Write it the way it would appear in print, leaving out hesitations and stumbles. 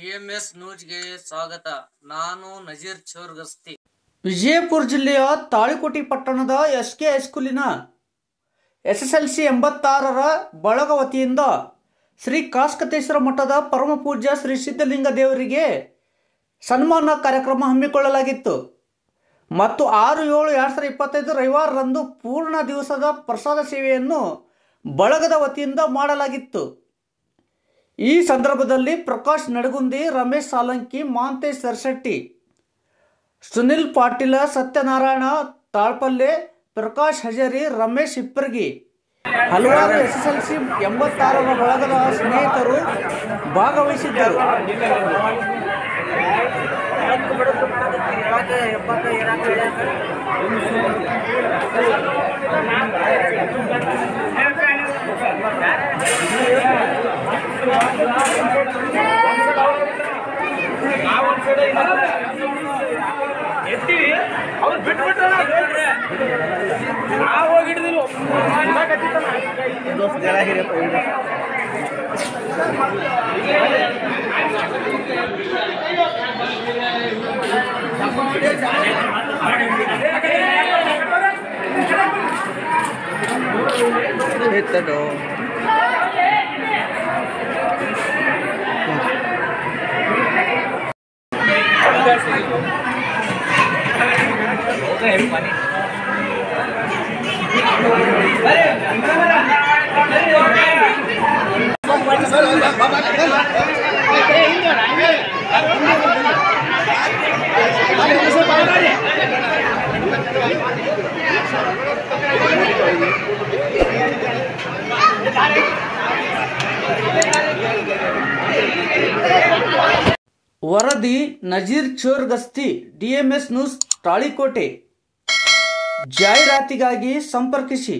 DMS ನ್ಯೂಸ್ಗೆ ಸ್ವಾಗತ. ನಾನು ನಜೀರ್ ಚೋರ್ಗಸ್ತಿ. ವಿಜಯಪುರ ಜಿಲ್ಲೆಯ ತಾಳಿಕೋಟೆ ಪಟ್ಟಣದ ಎಸ್ಕೆ ಹೈಸ್ಕೂಲಿನ SSLC 86ರ ಬಳಗ ವತಿಯಿಂದ ಶ್ರೀ ಕಾಸ್ಕತೇಶ್ವರ ಮಠದ ಪರಮಪೂಜ್ಯ ಶ್ರೀ ಸಿದ್ಧಲಿಂಗ ದೇವರಿಗೆ ಸನ್ಮಾನ ಕಾರ್ಯಕ್ರಮ ಹಮ್ಮಿಕೊಳ್ಳಲಾಗಿತ್ತು ಮತ್ತು 6/7/2025 ರವಿವಾರರಂದು ಪೂರ್ಣ ದಿವಸದ ಪ್ರಸಾದ ಸೇವೆಯನ್ನು ಬಳಗದ ವತಿಯಿಂದ ಮಾಡಲಾಗಿತ್ತು. ಈ ಸಂದರ್ಭದಲ್ಲಿ ಪ್ರಕಾಶ್ ನಡಗುಂದಿ, ರಮೇಶ್ ಸಾಲಂಕಿ, ಮಾಂತೇಶ್ ಸರಶೆಟ್ಟಿ, ಸುನಿಲ್ ಪಾಟೀಲ, ಸತ್ಯನಾರಾಯಣ ತಾಳ್ಪಲ್ಲೆ, ಪ್ರಕಾಶ್ ಹಜರಿ, ರಮೇಶ್ ಹಿಪ್ಪರ್ಗಿ, ಹಲವಾರು SSLC 86ರ ಬಳಗದ ಸ್ನೇಹಿತರು ಭಾಗವಹಿಸಿದ್ದರು. ಎತ್ತೀವಿ ಅವ್ರು ಬಿಟ್ಬಿಟ್ರೆ ನಾವು ಹೋಗಿಡಿದ್ರು ವರದಿ ನಜೀರ್ ಚೋರ್ಗಸ್ತಿ, DMS ನ್ಯೂಸ್, ತಾಳಿಕೋಟೆ. ಜಾಹೀರಾತಿಗಾಗಿ ಸಂಪರ್ಕಿಸಿ.